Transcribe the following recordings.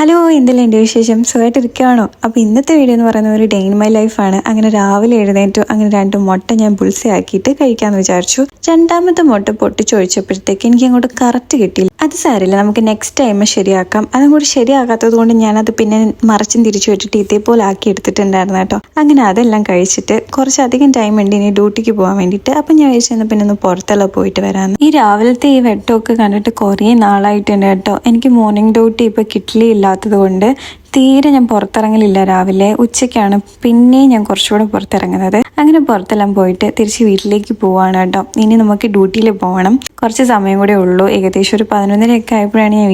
Hello, എന്തെല്ലാം എൻ്റെ വിശേഷം? സുഖമായിട്ടിരിക്കുകയാണോ? അപ്പോൾ ഇന്നത്തെ വീഡിയോ എന്ന് പറയുന്നത് ഒരു ഡേ ഇൻ മൈ ലൈഫാണ്. അങ്ങനെ രാവിലെ എഴുന്നേറ്റു, അങ്ങനെ 2 മുട്ട ഞാൻ ബുൾസയാക്കിയിട്ട് കഴിക്കാമെന്ന് വിചാരിച്ചു. രണ്ടാമത്തെ മുട്ട പൊട്ടിച്ചൊഴിച്ചപ്പോഴത്തേക്ക് എനിക്ക് അങ്ങോട്ട് കറക്റ്റ് കിട്ടിയില്ല. അത് സാരില്ല, നമുക്ക് നെക്സ്റ്റ് ടൈം ശരിയാക്കാം. അതും കൂടി ശരിയാകാത്തത് കൊണ്ട് ഞാനത് പിന്നെ മറിച്ചും തിരിച്ചു വെച്ചിട്ട് ഇതേപോലെ ആക്കി എടുത്തിട്ടുണ്ടായിരുന്നു കേട്ടോ. അങ്ങനെ അതെല്ലാം കഴിച്ചിട്ട് കുറച്ചധികം ടൈം ഉണ്ട് ഇനി ഡ്യൂട്ടിക്ക് പോകാൻ വേണ്ടിയിട്ട്. അപ്പം ഞാൻ വിചാരിച്ചു പിന്നെ ഒന്ന് പുറത്തെല്ലാം പോയിട്ട് വരാമെന്ന്. ഈ രാവിലത്തെ ഈ വെട്ടമൊക്കെ കണ്ടിട്ട് കുറേ നാളായിട്ടുണ്ട് കേട്ടോ. എനിക്ക് മോർണിംഗ് ഡ്യൂട്ടി ഇപ്പോൾ കിട്ടില്ല കൊണ്ട് തീരെ ഞാൻ പുറത്തിറങ്ങലില്ല. രാവിലെ ഉച്ചയ്ക്കാണ് പിന്നെ ഞാൻ കുറച്ചുകൂടെ പുറത്തിറങ്ങുന്നത്. അങ്ങനെ പുറത്തെല്ലാം പോയിട്ട് തിരിച്ച് വീട്ടിലേക്ക് പോവാണ് കേട്ടോ. ഇനി നമുക്ക് ഡ്യൂട്ടിയിൽ പോകണം. കുറച്ച് സമയം കൂടെ ഉള്ളൂ. ഏകദേശം ഒരു 11:30 ആയപ്പോഴാണ് ഞാൻ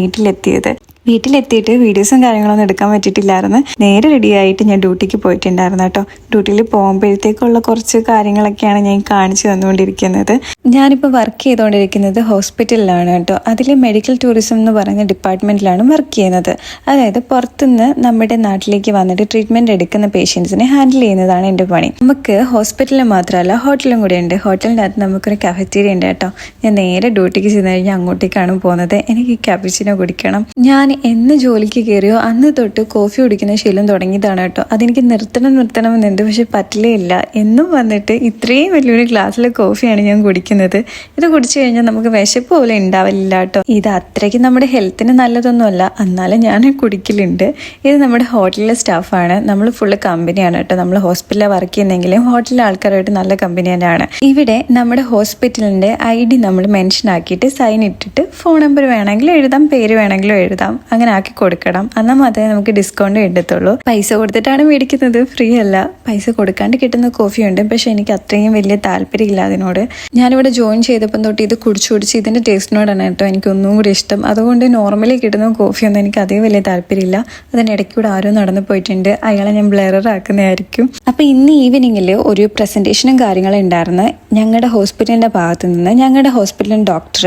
വീട്ടിലെത്തിയിട്ട് വീഡിയോസും കാര്യങ്ങളൊന്നും എടുക്കാൻ പറ്റിയിട്ടില്ലായിരുന്നു. നേരെ റെഡി ആയിട്ട് ഞാൻ ഡ്യൂട്ടിക്ക് പോയിട്ടുണ്ടായിരുന്നു കേട്ടോ. ഡ്യൂട്ടിയിൽ പോകുമ്പോഴത്തേക്കുള്ള കുറച്ച് കാര്യങ്ങളൊക്കെയാണ് ഞാൻ കാണിച്ചു തന്നുകൊണ്ടിരിക്കുന്നത്. ഞാനിപ്പോൾ വർക്ക് ചെയ്തുകൊണ്ടിരിക്കുന്നത് ഹോസ്പിറ്റലിലാണ് കേട്ടോ. അതിൽ മെഡിക്കൽ ടൂറിസം എന്ന് പറയുന്ന ഡിപ്പാർട്ട്മെൻറ്റിലാണ് വർക്ക് ചെയ്യുന്നത്. അതായത് പുറത്തുനിന്ന് നമ്മുടെ നാട്ടിലേക്ക് വന്നിട്ട് ട്രീറ്റ്മെൻറ്റ് എടുക്കുന്ന പേഷ്യൻസിനെ ഹാൻഡിൽ ചെയ്യുന്നതാണ് എൻ്റെ പണി. നമുക്ക് ഹോസ്പിറ്റലിൽ മാത്രമല്ല ഹോട്ടലും കൂടെ ഉണ്ട്. ഹോട്ടലിനകത്ത് നമുക്കൊരു കഫറ്റീരിയ ഉണ്ട് കേട്ടോ. ഞാൻ നേരെ ഡ്യൂട്ടിക്ക് ചെന്ന് കഴിഞ്ഞാൽ അങ്ങോട്ടേക്കാണ് പോകുന്നത്. എനിക്ക് ക്യാപിച്ചിനോ കുടിക്കണം. ഞാൻ എന്ന് ജോലിക്ക് കയറിയോ അന്ന് തൊട്ട് കോഫി കുടിക്കുന്ന ശീലം തുടങ്ങിയതാണ് കേട്ടോ. അതെനിക്ക് നിർത്തണമെന്നുണ്ട്, പക്ഷെ പറ്റില്ലേ ഇല്ല. എന്നും വന്നിട്ട് ഇത്രയും വലിയൊരു ഗ്ലാസ്സിലെ കോഫിയാണ് ഞാൻ കുടിക്കുന്നത്. ഇത് കുടിച്ചു കഴിഞ്ഞാൽ നമുക്ക് വിശപ്പ് പോലെ ഉണ്ടാവില്ല കേട്ടോ. ഇത് അത്രയ്ക്ക് നമ്മുടെ ഹെൽത്തിന് നല്ലതൊന്നുമല്ല, എന്നാലും ഞാൻ കുടിക്കലുണ്ട്. ഇത് നമ്മുടെ ഹോട്ടലിലെ സ്റ്റാഫാണ്. നമ്മൾ ഫുള്ള് കമ്പനിയാണ് കേട്ടോ. നമ്മൾ ഹോസ്പിറ്റലിൽ വർക്ക് ചെയ്യുന്നെങ്കിലും ഹോട്ടലിലെ ആൾക്കാരായിട്ട് നല്ല കമ്പനി തന്നെയാണ്. ഇവിടെ നമ്മുടെ ഹോസ്പിറ്റലിൻ്റെ ID നമ്മൾ മെൻഷൻ ആക്കിയിട്ട് സൈൻ ഇട്ടിട്ട് ഫോൺ നമ്പർ വേണമെങ്കിലും എഴുതാം, പേര് വേണമെങ്കിലും എഴുതാം. അങ്ങനെ ആക്കി കൊടുക്കണം. എന്നാൽ മാത്രമേ നമുക്ക് ഡിസ്കൗണ്ട് കിട്ടത്തുള്ളൂ. പൈസ കൊടുത്തിട്ടാണ് മേടിക്കുന്നത്, ഫ്രീ അല്ല. പൈസ കൊടുക്കാണ്ട് കിട്ടുന്ന കോഫിയുണ്ട്, പക്ഷെ എനിക്ക് അത്രയും വലിയ താല്പര്യമില്ല അതിനോട്. ഞാനിവിടെ ജോയിൻ ചെയ്തപ്പം തൊട്ട് ഇത് കുടിച്ച് ഇതിൻ്റെ ടേസ്റ്റിനോടാണ് കേട്ടോ എനിക്ക് ഒന്നും കൂടി ഇഷ്ടം. അതുകൊണ്ട് നോർമലി കിട്ടുന്ന കോഫിയൊന്നും എനിക്ക് അതേ വലിയ താല്പര്യമില്ല. അതിനിടയ്ക്കൂടെ ആരോ നടന്നു പോയിട്ടുണ്ട്, അയാളെ ഞാൻ ബ്ലറർ ആക്കുന്നതായിരിക്കും. അപ്പോൾ ഇന്ന് ഈവനിങ്ങിൽ ഒരു പ്രസൻറ്റേഷനും കാര്യങ്ങളും ഉണ്ടായിരുന്നു ഞങ്ങളുടെ ഹോസ്പിറ്റലിൻ്റെ ഭാഗത്തു നിന്ന്. ഞങ്ങളുടെ ഹോസ്പിറ്റലിൻ്റെ ഡോക്ടർ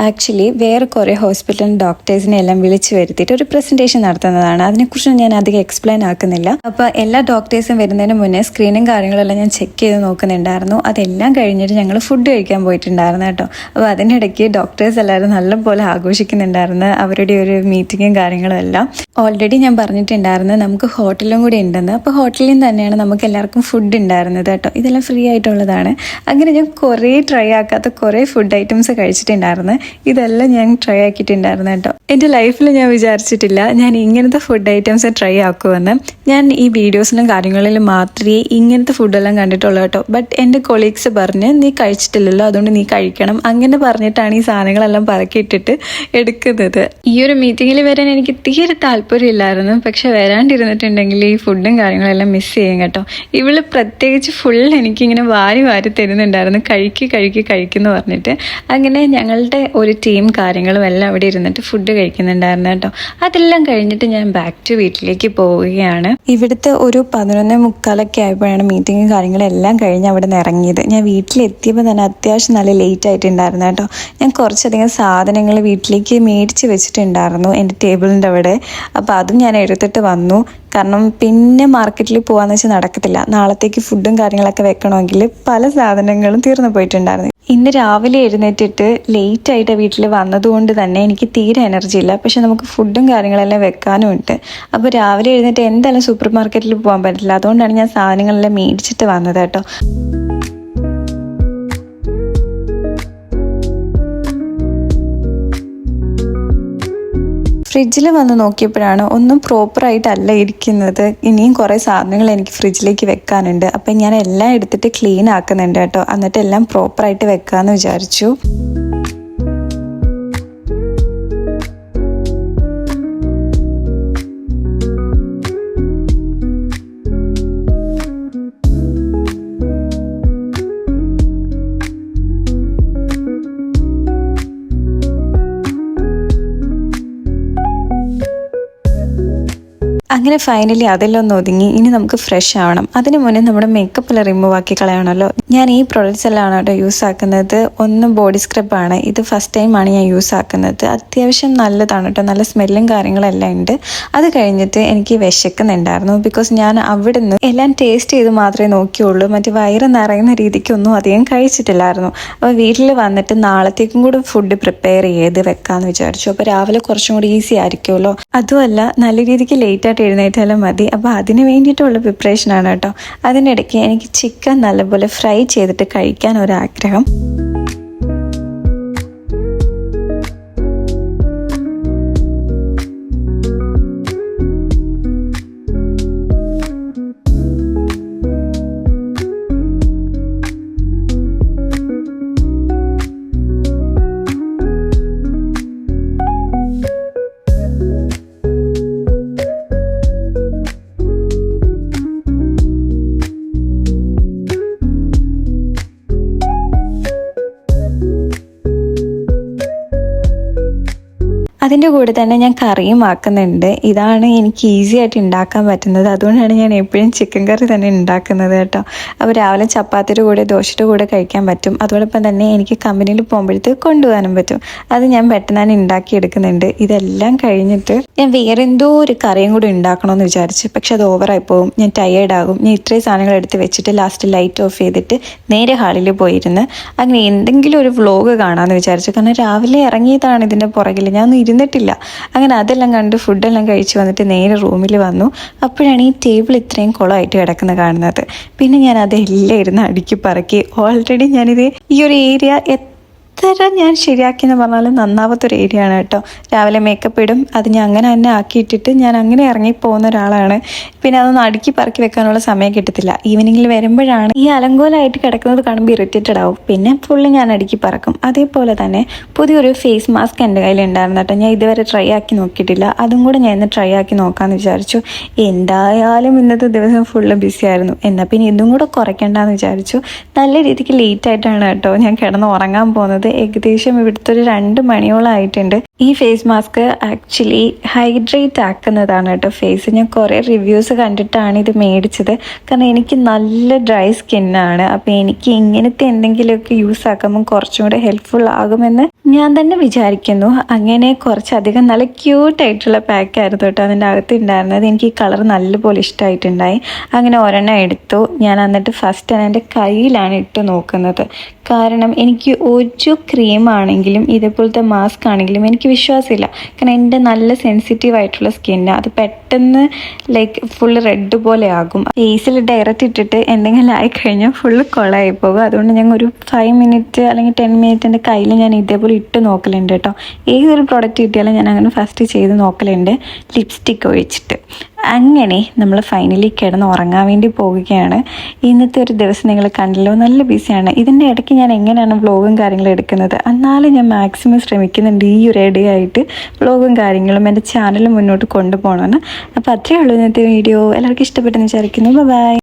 ആക്ച്വലി വേറെ കുറേ ഹോസ്പിറ്റൽ ഡോക്ടേഴ്സിനെ എല്ലാം വിളിച്ചു വരുത്തിയിട്ട് ഒരു പ്രസൻറ്റേഷൻ നടത്തുന്നതാണ്. അതിനെക്കുറിച്ച് ഞാൻ അധികം എക്സ്പ്ലെയിൻ ആക്കുന്നില്ല. അപ്പോൾ എല്ലാ ഡോക്ടേഴ്സും വരുന്നതിന് മുന്നേ സ്ക്രീനും കാര്യങ്ങളെല്ലാം ഞാൻ ചെക്ക് ചെയ്ത് നോക്കുന്നുണ്ടായിരുന്നു. അതെല്ലാം കഴിഞ്ഞിട്ട് ഞങ്ങൾ ഫുഡ് കഴിക്കാൻ പോയിട്ടുണ്ടായിരുന്നു കേട്ടോ. അപ്പോൾ അതിനിടയ്ക്ക് ഡോക്ടേഴ്സ് എല്ലാവരും നല്ലപോലെ ആഘോഷിക്കുന്നുണ്ടായിരുന്നു അവരുടെ ഒരു മീറ്റിങ്ങും കാര്യങ്ങളും എല്ലാം. ഓൾറെഡി ഞാൻ പറഞ്ഞിട്ടുണ്ടായിരുന്നു നമുക്ക് ഹോട്ടലും കൂടി ഉണ്ടെന്ന്. അപ്പോൾ ഹോട്ടലിൽ നിന്ന് തന്നെയാണ് നമുക്ക് എല്ലാവർക്കും ഫുഡ് ഉണ്ടായിരുന്നത് കേട്ടോ. ഇതെല്ലാം ഫ്രീ ആയിട്ടുള്ളതാണ്. അങ്ങനെ ഞാൻ കുറേ ട്രൈ ആക്കാത്ത കുറേ ഫുഡ് ഐറ്റംസ് കഴിച്ചിട്ടുണ്ടായിരുന്നു. ഇതെല്ലാം ഞാൻ ട്രൈ ആക്കിയിട്ടുണ്ടായിരുന്നു കേട്ടോ. എൻ്റെ ലൈഫിൽ ഞാൻ വിചാരിച്ചിട്ടില്ല ഞാൻ ഇങ്ങനത്തെ ഫുഡ് ഐറ്റംസ് ട്രൈ ആക്കുമെന്ന്. ഞാൻ ഈ വീഡിയോസിലും കാര്യങ്ങളിലും മാത്രമേ ഇങ്ങനത്തെ ഫുഡെല്ലാം കണ്ടിട്ടുള്ളൂ കേട്ടോ. ബട്ട് എൻ്റെ കൊളീഗ്സ് പറഞ്ഞ് നീ കഴിച്ചിട്ടില്ലല്ലോ, അതുകൊണ്ട് നീ കഴിക്കണം, അങ്ങനെ പറഞ്ഞിട്ടാണ് ഈ സാധനങ്ങളെല്ലാം പറക്കിയിട്ടിട്ട് എടുക്കുന്നത്. ഈ ഒരു മീറ്റിങ്ങിൽ വരാൻ എനിക്ക് തീരെ താല്പര്യമില്ലായിരുന്നു. പക്ഷെ വരാണ്ടിരുന്നിട്ടുണ്ടെങ്കിൽ ഈ ഫുഡും കാര്യങ്ങളെല്ലാം മിസ് ചെയ്യും കേട്ടോ. ഇവള് പ്രത്യേകിച്ച് ഫുൾ എനിക്കിങ്ങനെ വാരി തരുന്നുണ്ടായിരുന്നു, കഴിക്കുന്നു പറഞ്ഞിട്ട്. അങ്ങനെ ഞങ്ങളുടെ ഒരു ടീം കാര്യങ്ങളും എല്ലാം അവിടെ ഇരുന്നിട്ട് ഫുഡ് കഴിക്കുന്നുണ്ടായിരുന്നു കേട്ടോ. അതെല്ലാം കഴിഞ്ഞിട്ട് ഞാൻ ബാക്ക് ടു വീട്ടിലേക്ക് പോവുകയാണ്. ഇവിടുത്തെ ഒരു 11:45 ആയപ്പോഴാണ് മീറ്റിങ്ങും കാര്യങ്ങളെല്ലാം കഴിഞ്ഞ് അവിടെ നിന്ന് ഇറങ്ങിയത്. ഞാൻ വീട്ടിലെത്തിയപ്പോൾ തന്നെ അത്യാവശ്യം നല്ല ലേറ്റ് ആയിട്ടുണ്ടായിരുന്നു കേട്ടോ. ഞാൻ കുറച്ചധികം സാധനങ്ങൾ വീട്ടിലേക്ക് മേടിച്ച് വെച്ചിട്ടുണ്ടായിരുന്നു എൻ്റെ ടേബിളിൻ്റെ അവിടെ. അപ്പോൾ അതും ഞാൻ എടുത്തിട്ട് വന്നു. കാരണം പിന്നെ മാർക്കറ്റിൽ പോകാമെന്ന് വെച്ചാൽ നടക്കത്തില്ല. നാളത്തേക്ക് ഫുഡും കാര്യങ്ങളൊക്കെ വെക്കണമെങ്കിൽ പല സാധനങ്ങളും തീർന്നു പോയിട്ടുണ്ടായിരുന്നു. ഇന്ന് രാവിലെ എഴുന്നേറ്റിട്ട് ലേറ്റ് ആയിട്ട് വീട്ടിൽ വന്നതുകൊണ്ട് തന്നെ എനിക്ക് തീരെ എനർജി ഇല്ല. പക്ഷെ നമുക്ക് ഫുഡും കാര്യങ്ങളെല്ലാം വെക്കാനും ഉണ്ട്. അപ്പോൾ രാവിലെ എഴുന്നേറ്റ് എന്തായാലും സൂപ്പർ മാർക്കറ്റിൽ പോകാൻ പറ്റില്ല. അതുകൊണ്ടാണ് ഞാൻ സാധനങ്ങളെല്ലാം മേടിച്ചിട്ട് വന്നത് കേട്ടോ. ഫ്രിഡ്ജിൽ വന്ന് നോക്കിയപ്പോഴാണ് ഒന്നും പ്രോപ്പറായിട്ടല്ല ഇരിക്കുന്നത്. ഇനിയും കുറേ സാധനങ്ങൾ എനിക്ക് ഫ്രിഡ്ജിലേക്ക് വെക്കാനുണ്ട്. അപ്പം ഞാൻ എല്ലാം എടുത്തിട്ട് ക്ലീൻ ആക്കുന്നുണ്ട് കേട്ടോ. എന്നിട്ട് എല്ലാം പ്രോപ്പറായിട്ട് വെക്കാമെന്ന് വിചാരിച്ചു. അങ്ങനെ ഫൈനലി അതെല്ലാം ഒന്ന് ഒതുങ്ങി. ഇനി നമുക്ക് ഫ്രഷ് ആവണം. അതിന് മുന്നേ നമ്മുടെ മേക്കപ്പ് എല്ലാം റിമൂവ് ആക്കി കളയണമല്ലോ. ഞാൻ ഈ പ്രൊഡക്ട്സ് എല്ലാം ആണ് കേട്ടോ യൂസ് ആക്കുന്നത്. ഒന്ന് ബോഡി സ്ക്രബാണ്, ഇത് ഫസ്റ്റ് ടൈമാണ് ഞാൻ യൂസ് ആക്കുന്നത്. അത്യാവശ്യം നല്ലതാണ് കേട്ടോ, നല്ല സ്മെല്ലും കാര്യങ്ങളെല്ലാം ഉണ്ട്. അത് കഴിഞ്ഞിട്ട് എനിക്ക് വിശക്കുന്നുണ്ടായിരുന്നു. ബിക്കോസ് ഞാൻ അവിടുന്ന് എല്ലാം ടേസ്റ്റ് ചെയ്ത് മാത്രമേ നോക്കിയുള്ളൂ, മറ്റു വയറ് നിറയുന്ന രീതിക്കൊന്നും അധികം കഴിച്ചിട്ടില്ലായിരുന്നു. അപ്പോൾ വീട്ടിൽ വന്നിട്ട് നാളത്തേക്കും കൂടി ഫുഡ് പ്രിപ്പയർ ചെയ്ത് വെക്കാമെന്ന് വിചാരിച്ചു. അപ്പോൾ രാവിലെ കുറച്ചും കൂടി ഈസി ആയിരിക്കുമല്ലോ. അതുമല്ല നല്ല രീതിക്ക് ലേറ്റായിട്ട് എഴുന്നേറ്റാലും മതി. അപ്പോൾ അതിന് വേണ്ടിയിട്ടുള്ള പ്രിപ്പറേഷനാണ് കേട്ടോ. അതിനിടയ്ക്ക് എനിക്ക് ചിക്കൻ നല്ലപോലെ ഫ്രൈ ചെയ്തിട്ട് കഴിക്കാൻ ഒരാഗ്രഹം. അതിൻ്റെ കൂടെ തന്നെ ഞാൻ കറിയും ആക്കുന്നുണ്ട്. ഇതാണ് എനിക്ക് ഈസി ആയിട്ട് ഉണ്ടാക്കാൻ പറ്റുന്നത്. അതുകൊണ്ടാണ് ഞാൻ എപ്പോഴും ചിക്കൻ കറി തന്നെ ഉണ്ടാക്കുന്നത് കേട്ടോ. അപ്പോൾ രാവിലെ ചപ്പാത്തിയുടെ കൂടെ ദോശയുടെ കൂടെ കഴിക്കാൻ പറ്റും. അതോടൊപ്പം തന്നെ എനിക്ക് കമ്പനിയിൽ പോകുമ്പോഴത്തേക്ക് കൊണ്ടുപോകാനും പറ്റും. അത് ഞാൻ പെട്ടെന്ന് തന്നെ ഉണ്ടാക്കിയെടുക്കുന്നുണ്ട്. ഇതെല്ലാം കഴിഞ്ഞിട്ട് ഞാൻ വേറെ എന്തോ ഒരു കറിയും കൂടി ഉണ്ടാക്കണമെന്ന് വിചാരിച്ചു. പക്ഷെ അത് ഓവറായി പോകും, ഞാൻ ടയേർഡ് ആകും. ഞാൻ ഇത്രയും സാധനങ്ങൾ എടുത്ത് വെച്ചിട്ട് ലാസ്റ്റ് ലൈറ്റ് ഓഫ് ചെയ്തിട്ട് നേരെ ഹാളിൽ പോയിരുന്ന് അങ്ങനെ എന്തെങ്കിലും ഒരു വ്ലോഗ് കാണാമെന്ന് വിചാരിച്ചു. കാരണം രാവിലെ ഇറങ്ങിയതാണ് ഇതിൻ്റെ പുറകിൽ, ഞാൻ ഇരുന്നിട്ടില്ല. അങ്ങനെ അതെല്ലാം കണ്ട് ഫുഡെല്ലാം കഴിച്ച് വന്നിട്ട് നേരെ റൂമിൽ വന്നു. അപ്പോഴാണ് ഈ ടേബിൾ ഇത്രയും കുളമായിട്ട് കിടക്കുന്നത് കാണുന്നത്. പിന്നെ ഞാൻ അതെല്ലാം ഇരുന്ന് അടുക്കി പറക്കി. ഓൾറെഡി ഞാനിത് ഈ ഒരു ഏരിയ എത്ര ഞാൻ ശരിയാക്കിയെന്ന് പറഞ്ഞാലും നന്നാവാത്തൊരു ഏരിയ ആണ് കേട്ടോ. രാവിലെ മേക്കപ്പ് ഇടും, അത് ഞാൻ അങ്ങനെ തന്നെ ആക്കിയിട്ടിട്ട് ഞാൻ അങ്ങനെ ഇറങ്ങിപ്പോകുന്ന ഒരാളാണ്. പിന്നെ അതൊന്ന് അടുക്കി പറക്കി വെക്കാനുള്ള സമയം കിട്ടത്തില്ല. ഈവനിങ്ങിൽ വരുമ്പോഴാണ് ഈ അലങ്കോലമായിട്ട് കിടക്കുന്നത് കാണുമ്പോൾ ഇറിറ്റേറ്റഡ് ആവും. പിന്നെ ഫുള്ള് ഞാൻ അടുക്കി പറക്കും. അതേപോലെ തന്നെ പുതിയൊരു ഫേസ് മാസ്ക് എൻ്റെ കയ്യിലുണ്ടായിരുന്നു കേട്ടോ. ഞാൻ ഇതുവരെ ട്രൈ ആക്കി നോക്കിയിട്ടില്ല. അതും കൂടെ ഞാൻ ഇന്ന് ട്രൈ ആക്കി നോക്കാമെന്ന് വിചാരിച്ചു. എന്തായാലും ഇന്നത്തെ ദിവസം ഫുള്ള് ബിസി ആയിരുന്നു. എന്നാൽ പിന്നെ ഇതും കൂടെ കുറയ്ക്കേണ്ടെന്ന് വിചാരിച്ചു. നല്ല രീതിക്ക് ലേറ്റായിട്ടാണ് കേട്ടോ ഞാൻ കിടന്ന് ഉറങ്ങാൻ പോകുന്നത്. ഏകദേശം ഇവിടുത്തെ ഒരു 2 മണിയോളമായിട്ടുണ്ട്. ഈ ഫേസ് മാസ്ക് ആക്ച്വലി ഹൈഡ്രേറ്റ് ആക്കുന്നതാണ് കേട്ടോ ഫേസ്. ഞാൻ കുറേ റിവ്യൂസ് കണ്ടിട്ടാണ് ഇത് മേടിച്ചത്. കാരണം എനിക്ക് നല്ല ഡ്രൈ സ്കിന്നാണ്. അപ്പോൾ എനിക്ക് ഇങ്ങനത്തെ എന്തെങ്കിലുമൊക്കെ യൂസ് ആക്കുമ്പോൾ കുറച്ചും കൂടെ ഹെൽപ്ഫുൾ ആകുമെന്ന് ഞാൻ തന്നെ വിചാരിക്കുന്നു. അങ്ങനെ കുറച്ചധികം നല്ല ക്യൂട്ടായിട്ടുള്ള പാക്കായിരുന്നു കേട്ടോ അതിൻ്റെ അകത്ത് ഉണ്ടായിരുന്നത്. എനിക്ക് ഈ കളർ നല്ലപോലെ ഇഷ്ടമായിട്ടുണ്ടായി. അങ്ങനെ ഒരെണ്ണം എടുത്തു. ഞാൻ എന്നിട്ട് ഫസ്റ്റ് എൻ്റെ കയ്യിലാണ് ഇട്ട് നോക്കുന്നത്. കാരണം എനിക്ക് ഒരു ക്രീമാണെങ്കിലും ഇതേപോലത്തെ മാസ്ക് ആണെങ്കിലും എനിക്ക് വിശ്വാസമില്ല. കാരണം എൻ്റെ നല്ല സെൻസിറ്റീവ് ആയിട്ടുള്ള സ്കിന്നാണ്. അത് പെട്ടെന്ന് ലൈക്ക് ഫുള്ള് റെഡ് പോലെ ആകും. ഫേസിൽ ഡയറക്റ്റ് ഇട്ടിട്ട് എന്തെങ്കിലും ആയിക്കഴിഞ്ഞാൽ ഫുള്ള് കൊളായി പോകും. അതുകൊണ്ട് ഞാൻ ഒരു 5 മിനിറ്റ് അല്ലെങ്കിൽ 10 മിനിറ്റ് എൻ്റെ കയ്യിൽ ഞാൻ ഇതേപോലെ ഇട്ട് നോക്കലുണ്ട് കേട്ടോ. ഏതൊരു പ്രോഡക്റ്റ് കിട്ടിയാലും ഞാൻ അങ്ങനെ ഫസ്റ്റ് ചെയ്ത് നോക്കലുണ്ട്, ലിപ്സ്റ്റിക്ക് ഒഴിച്ചിട്ട്. അങ്ങനെ നമ്മൾ ഫൈനലി കിടന്ന് ഉറങ്ങാൻ വേണ്ടി പോവുകയാണ്. ഇന്നത്തെ ഒരു ദിവസം നിങ്ങൾ കണ്ടല്ലോ, നല്ല ബിസിയാണ്. ഇതിൻ്റെ ഇടയ്ക്ക് ഞാൻ എങ്ങനെയാണ് വ്ളോഗും കാര്യങ്ങളും എടുക്കുന്നത്, എന്നാലും ഞാൻ മാക്സിമം ശ്രമിക്കുന്നുണ്ട് ഈ ഒരു ഇടയായിട്ട് വ്ളോഗും കാര്യങ്ങളും എൻ്റെ ചാനൽ മുന്നോട്ട് കൊണ്ടുപോകണമെന്ന്. അപ്പോൾ അത്രയേ ഉള്ളൂ ഇന്നത്തെ വീഡിയോ. എല്ലാവർക്കും ഇഷ്ടപ്പെട്ടെന്ന് വിചാരിക്കുന്നു. ബൈ.